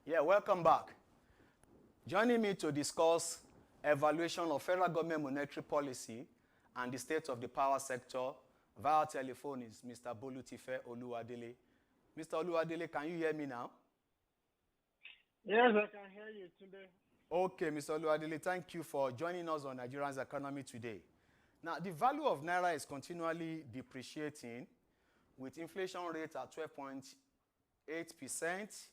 Yeah, welcome back. Joining me to discuss evaluation of federal government monetary policy and the state of the power sector via telephone is Mr. Bolutife Oluwadele. Mr. Oluwadele, can you hear me now? Yes, I can hear you today. Okay, Mr. Oluwadele, thank you for joining us on Nigeria's economy today. Now, the value of Naira is continually depreciating with inflation rate at 12.8%.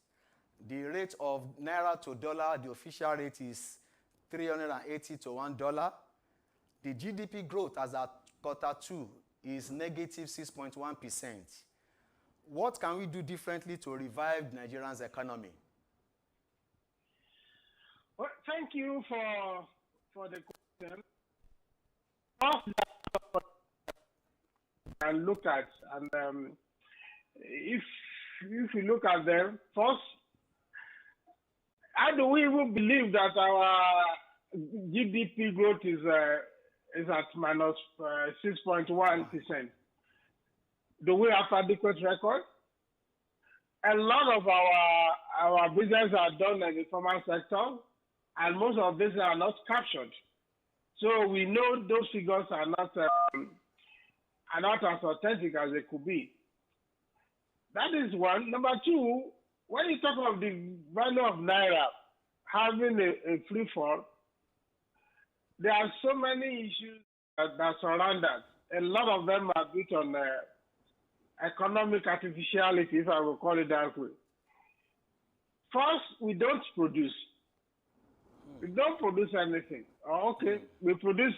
The rate of Naira to dollar, the official rate is 380 to $1. The GDP growth as at Q2 is negative 6.1%. What can we do differently to revive Nigeria's economy? Well, thank you for the question. And look at, and if you look at them, first, how do we even believe that our GDP growth is at minus 6.1%? Do we have adequate record? A lot of our business are done in the formal sector, and most of these are not captured. So we know those figures are not as authentic as they could be. That is one. Number two, when you talk of the value of Naira having a free fall, there are so many issues that surround that. A lot of them are built on economic artificiality, if I will call it that way. First, we don't produce. We don't produce anything. Okay, we produce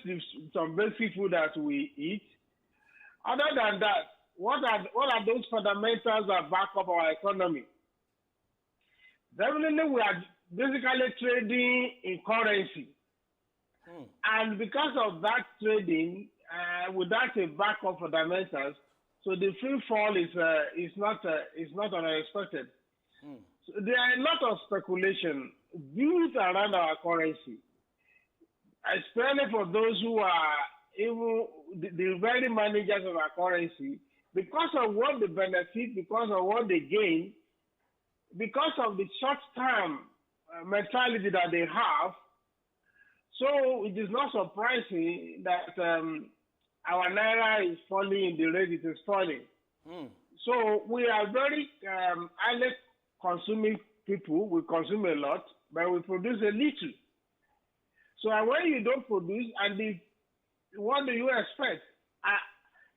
some basic food that we eat. Other than that, what are those fundamentals that back up our economy? Definitely, we are basically trading in currency. And because of that trading, without a backup fundamentals, so the free fall is not unexpected. So there are a lot of speculation built around our currency, especially for those who are even the very managers of our currency, because of what they benefit, because of what they gain, because of the short-term mentality that they have. So it is not surprising that our Naira is falling in the rate it is falling. So we are very highly consuming people. We consume a lot, but we produce a little. So when you don't produce, and what do you expect?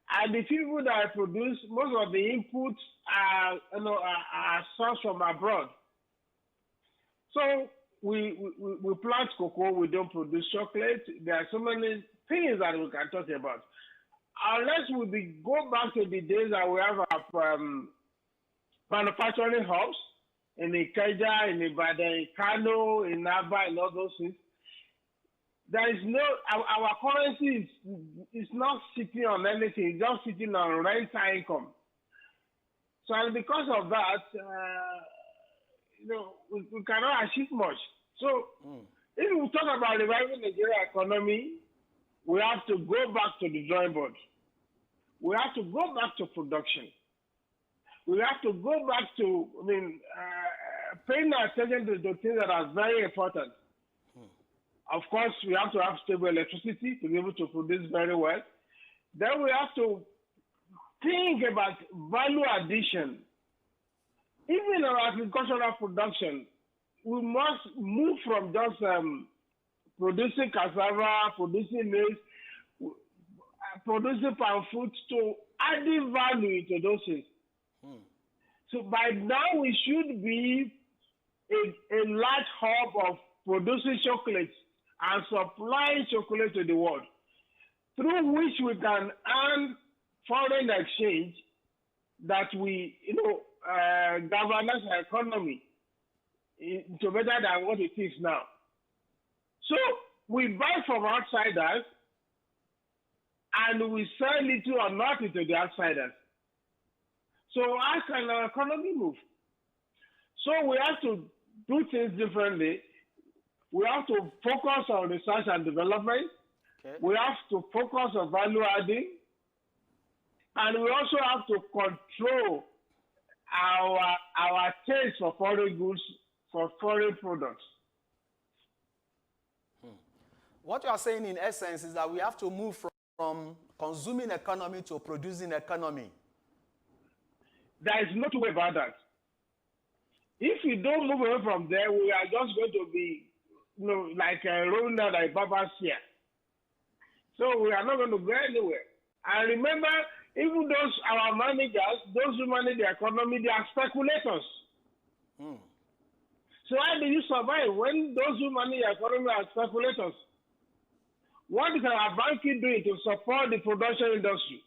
And the people that produce, most of the inputs are sourced from abroad. So we plant cocoa, we don't produce chocolate. There are so many things that we can talk about. Unless we go back to the days that we have our manufacturing hubs in Ikeja, in Ibadan, in Kano, in Aba, and all those things. There is no, our currency is not sitting on anything, it's just sitting on rental income. So because of that, we cannot achieve much. So if we talk about reviving the Nigeria economy, we have to go back to the drawing board. We have to go back to production. We have to go back to, paying attention to the things that are very important. Of course, we have to have stable electricity to be able to produce very well. Then we have to think about value addition. Even in our agricultural production, we must move from just producing cassava, producing maize, producing palm fruit to adding value to those things. So by now, we should be a large hub of producing chocolates and supplying chocolate to the world, through which we can earn foreign exchange that we, galvanize our economy to better than what it is now. So we buy from outsiders and we sell little or nothing to the outsiders. So how can our economy move? So we have to do things differently. We have to focus on research and development. Okay. We have to focus on value adding. And we also have to control our taste for foreign goods for foreign products. What you are saying in essence is that we have to move from consuming economy to producing economy. There is no two way about that. If we don't move away from there, we are just going to be, like rolling out like Baba's here. So we are not going to go anywhere. And remember, even those our managers, those who manage the economy, they are speculators. So how do you survive when those who manage the economy are speculators? What is our banking doing to support the production industry?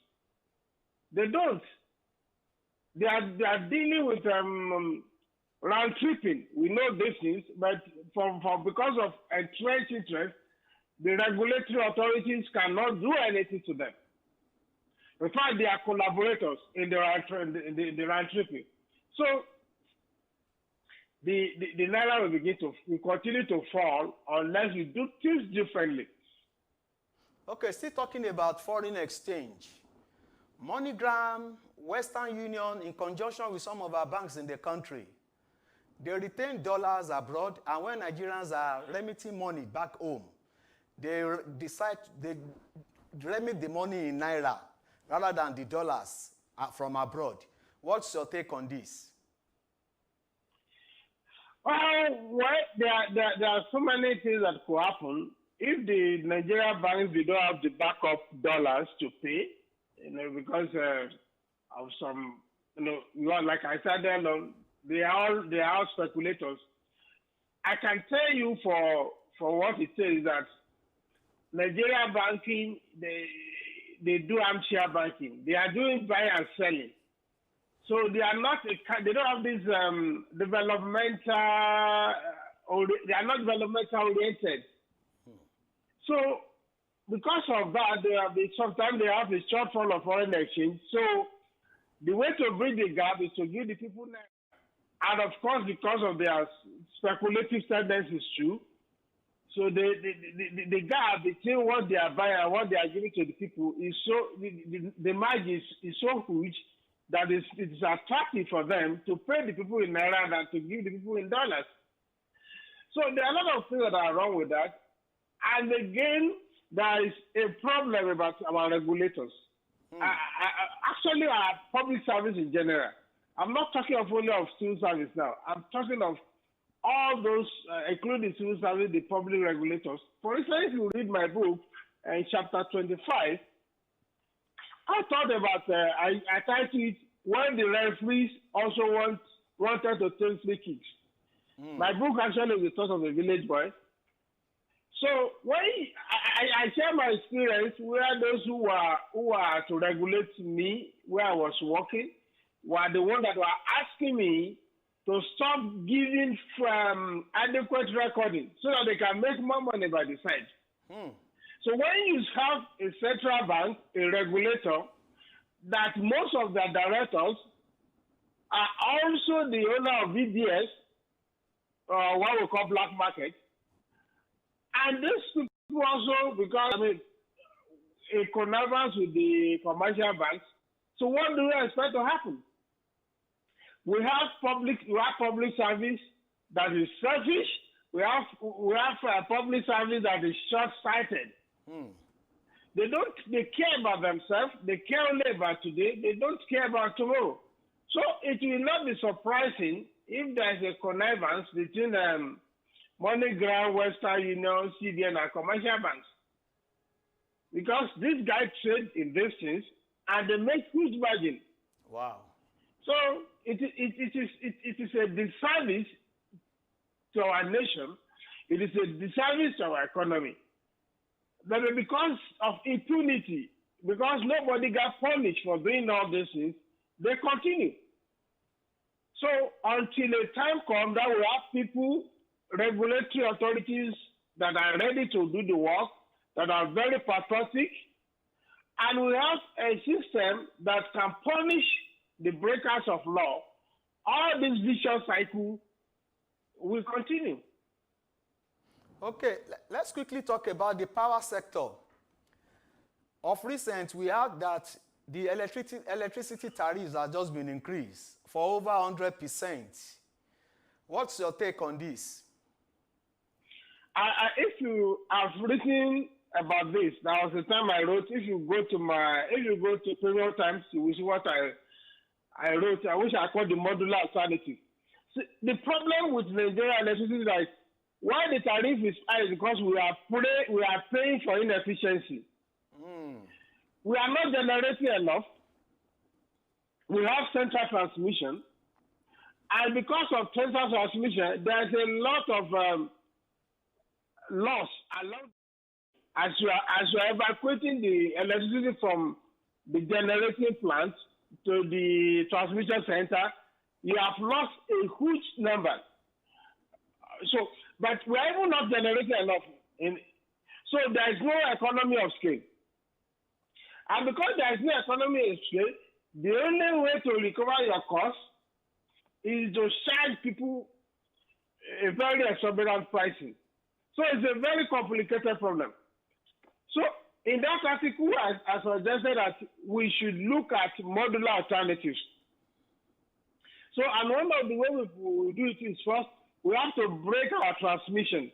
They don't. They are dealing with round tripping. We know these things, but because of entrenched interest, the regulatory authorities cannot do anything to them. In fact, they are collaborators in the round tripping. So the naira will continue to fall unless we do things differently. Okay, still talking about foreign exchange. MoneyGram, Western Union, in conjunction with some of our banks in the country, they retain dollars abroad, and when Nigerians are remitting money back home, they remit the money in naira rather than the dollars from abroad. What's your take on this? Well, there are so many things that could happen. If the Nigerian banks they don't have the backup dollars to pay, because of some, like I said earlier, they are speculators. I can tell you for what it says that Nigeria banking, they do armchair banking. They are doing buying and selling. So they are not. They don't have this developmental. They are not developmental oriented. So because of that, sometimes they have a shortfall of foreign exchange. So the way to bridge the gap is to give the people now. And of course, because of their speculative tendencies too, so the gap between what they are buying and what they are giving to the people is so the margin is so huge that it's attractive for them to pay the people in naira than to give the people in dollars. So there are a lot of things that are wrong with that. And again, there is a problem about our regulators. Actually, our public service in general. I'm not talking only of civil service now. I'm talking of all those, including civil service, the public regulators. For instance, if you read my book, in chapter 25, I thought about, I titled it, when the referees also wanted to take free kicks. My book actually is the thought of a village boy. So when I share my experience where those who are to regulate me, where I was working, were the ones that were asking me to stop giving adequate recording so that they can make more money by the side. So when you have a central bank, a regulator, that most of the directors are also the owner of VDS, what we call black market, and these people also, because a connivance with the commercial banks. So what do we expect to happen? We have public service that is selfish. We have public service that is short-sighted. They care about themselves. They care only about today. They don't care about tomorrow. So it will not be surprising if there is a connivance between MoneyGram, Western Union, CBN, and commercial banks. Because these guys trade in these things and they make huge margin. Wow. So it is a disservice to our nation. It is a disservice to our economy. But because of impunity, because nobody got punished for doing all these things, they continue. So until a time comes that we have people, regulatory authorities that are ready to do the work, that are very patriotic, and we have a system that can punish the breakers of law, all this vicious cycle will continue. Okay, let's quickly talk about the power sector. Of recent, we heard that the electricity tariffs have just been increased for over 100%. What's your take on this? If you have written about this, there was a time I wrote. If you go to Premium Times, you will see what I wrote. I wish I called the modular alternative. See, the problem with Nigerian electricity is that why the tariff is high is because we are paying for inefficiency. We are not generating enough. We have central transmission, and because of central transmission, there's a lot of loss. As you are evacuating the electricity from the generating plant to the transmission center, you have lost a huge number. So, but we are even not generating enough. So there is no economy of scale. And because there is no economy of scale, the only way to recover your costs is to charge people a very exorbitant pricing. So it's a very complicated problem. So in that article, I suggested that we should look at modular alternatives. So, and one of the ways we do it is first, we have to break our transmission.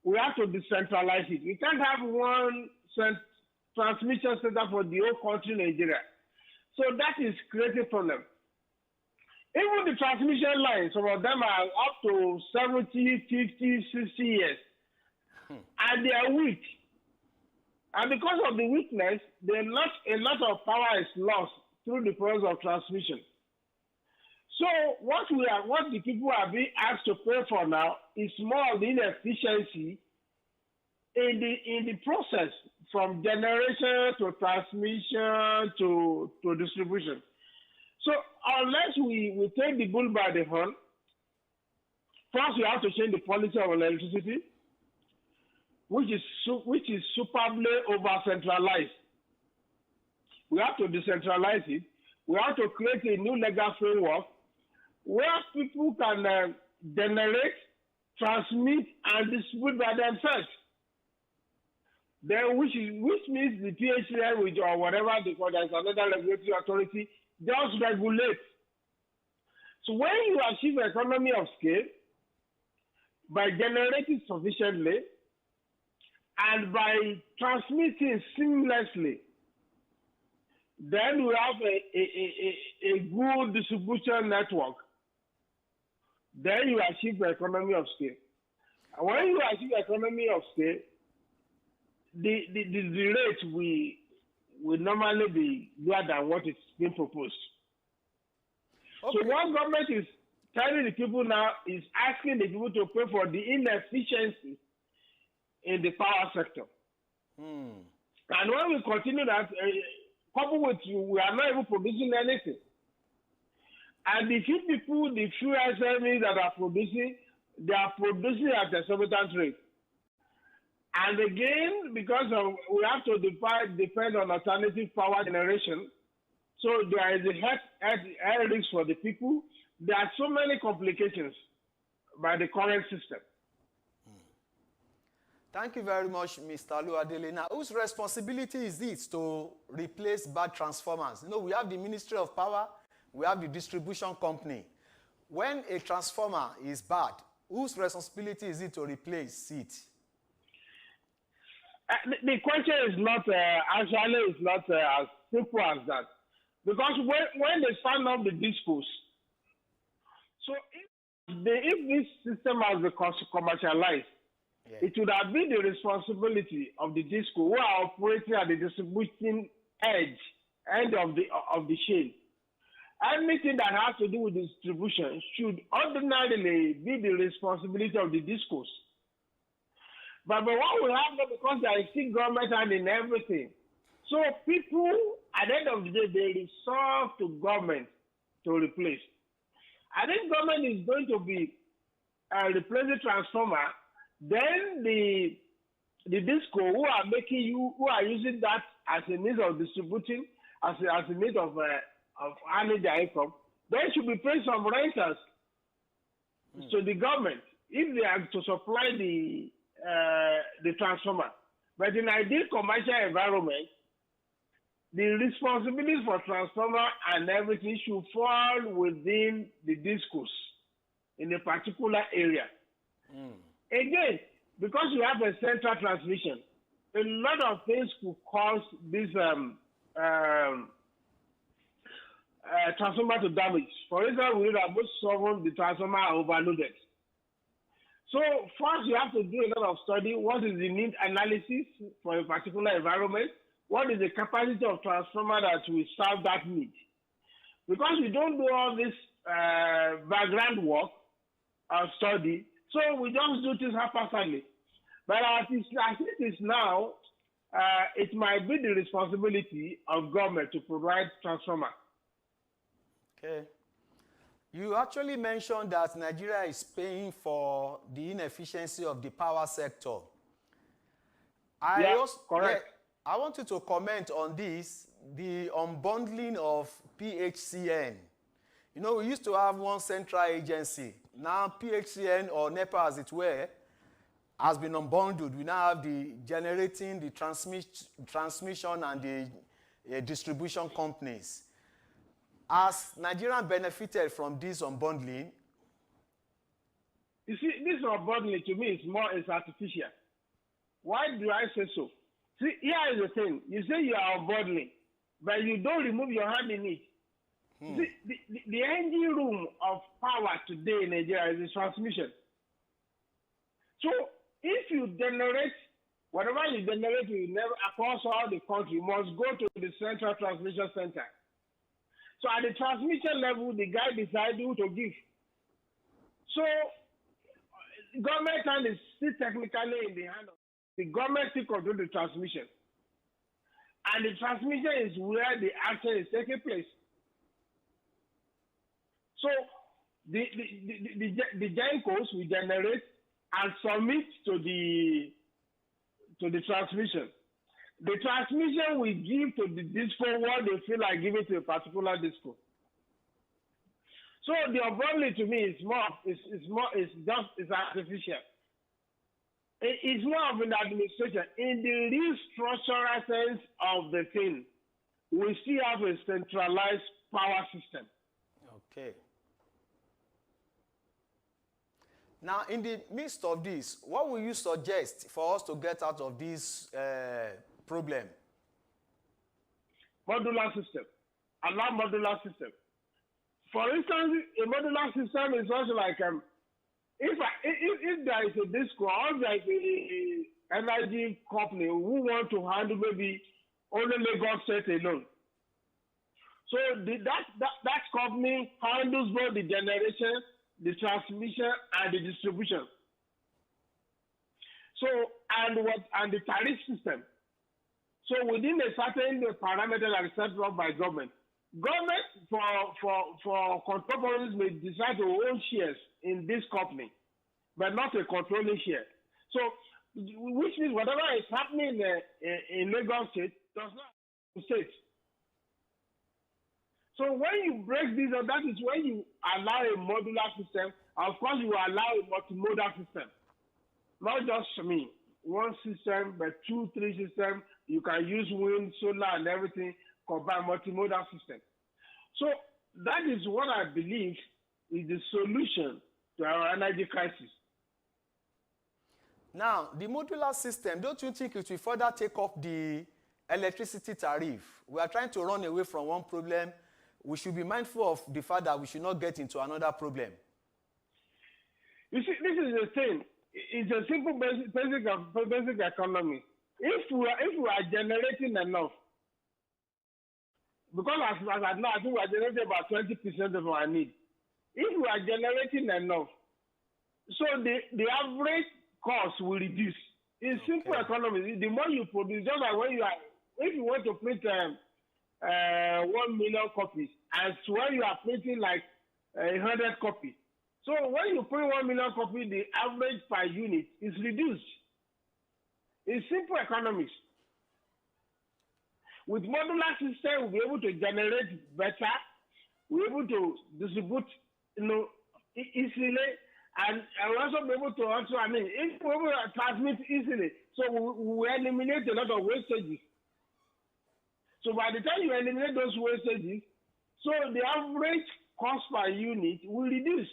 We have to decentralize it. We can't have one transmission center for the whole country, Nigeria. So that is creating a problem. Even the transmission lines, some of them are up to 70, 50, 60 years. And they are weak. And because of the weakness, a lot of power is lost through the process of transmission. So what the people are being asked to pay for now is more of the inefficiency in the process from generation to transmission to distribution. So unless we take the bull by the horn, first we have to change the policy of electricity, which is superbly over-centralized. We have to decentralize it. We have to create a new legal framework where people can generate, transmit, and distribute by themselves. Then, which means the PHCI or whatever they call, there's another regulatory authority, just regulate. So when you achieve economy of scale by generating sufficiently and by transmitting seamlessly, then we have a good distribution network. Then you achieve the economy of scale. And when you achieve economy of scale, the rate will normally be lower than what is being proposed. Okay. So what government is telling the people now is asking the people to pay for the inefficiency in the power sector. And when we continue that, coupled with we are not even producing anything. And the few people, the few SMEs that are producing, they are producing at a exorbitant rate. And again, because we have to depend on alternative power generation, so there is a health risk for the people. There are so many complications by the current system. Thank you very much, Mr. Oluwadele. Now, whose responsibility is it to replace bad transformers? You know, we have the Ministry of Power, we have the distribution company. When a transformer is bad, whose responsibility is it to replace it? The question is not actually it's not as simple as that, because when they stand up the discourse, so if this system has been commercialized, it would have been the responsibility of the disco who are operating at the distributing end of the chain. Anything that has to do with distribution should ordinarily be the responsibility of the discos. But what we have now, because there is still government hand in everything, so people at the end of the day they resort to government to replace. I think government is going to be replacing transformer. Then the disco who are using that as a means of distributing, as a means of earning their income, they should be paying some renters to the government if they are to supply the transformer. But in ideal commercial environment, the responsibility for transformer and everything should fall within the discourse. in a particular area. Again, because you have a central transmission, a lot of things could cause this transformer to damage. For instance, we know that most often the transformer are overloaded. So first, you have to do a lot of study. What is the need analysis for a particular environment? What is the capacity of transformer that will serve that need? Because we don't do all this background work or study, so we just do things haphazardly. But as it is now, it might be the responsibility of government to provide transformer. Okay. You actually mentioned that Nigeria is paying for the inefficiency of the power sector. Correct. I want you to comment on this, the unbundling of PHCN. You know, we used to have one central agency. Now PHCN, or NEPA as it were, has been unbundled. We now have the generating, the transmission and the distribution companies. Has Nigeria benefited from this unbundling? You see, this unbundling to me is artificial. Why do I say so? See, here is the thing. You say you are unbundling, but you don't remove your hand in it. See, the engine room of power today in Nigeria is the transmission. So if you generate, whatever you generate, you never, across all the country, you must go to the central transmission center. So at the transmission level, the guy decides who to give. So government hand is still technically in the hand of the government still control the transmission. And the transmission is where the action is taking place. So the GENCOs will generate and submit to the transmission. The transmission will give to the disco what they feel like giving to a particular disco. So the unbundling to me is artificial. It's more of an administration. In the real structural sense of the thing, we still have a centralized power system. Okay. Now, in the midst of this, what will you suggest for us to get out of this problem? Modular system. Allow modular system. For instance, a modular system is also like if there is a disco or there is a energy company who want to handle maybe only Lagos State alone. So that company handles both the generation, the transmission, and the distribution. So and the tariff system. So within a certain parameter that is set up by government for control purposes may decide to own shares in this company, but not a controlling share. So, which means whatever is happening in Lagos State does not affect the state. So when you break this up, that is when you allow a modular system. Of course, you allow a multimodal system. Not just one system, but 2, 3 systems. You can use wind, solar, and everything, combine multimodal system. So that is what I believe is the solution to our energy crisis. Now, the modular system, don't you think it will further take up the electricity tariff? We are trying to run away from one problem. We should be mindful of the fact that we should not get into another problem. You see, this is the thing. It's a simple basic economy. If we are generating enough, because as I know, I think we are generating about 20% of our need. If we are generating enough, so the average cost will reduce. In simple economy, the more you produce, just like if you want to print 1 million copies, and so when you are printing like 100 copies. So when you print 1 million copies, the average per unit is reduced. In simple economics. With modular system, we'll be able to generate better. We're able to distribute, easily, and we'll also be able to if we're able to transmit easily, so we eliminate a lot of wastages. So by the time you eliminate those wastages, so the average cost per unit will reduce.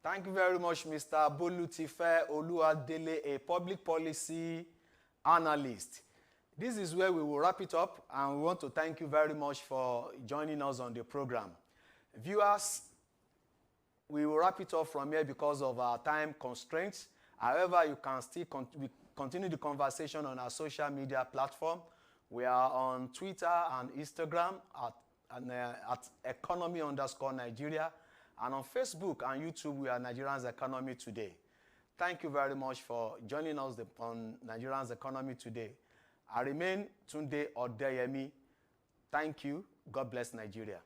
Thank you very much, Mr. Bolutife Oluwadele, a public policy analyst. This is where we will wrap it up, and we want to thank you very much for joining us on the program. Viewers, we will wrap it up from here because of our time constraints. However, you can still continue the conversation on our social media platform. We are on Twitter and Instagram at economy_Nigeria. And on Facebook and YouTube, we are Nigerians Economy Today. Thank you very much for joining us on Nigerians Economy Today. I remain Tunde Odeyemi. Thank you. God bless Nigeria.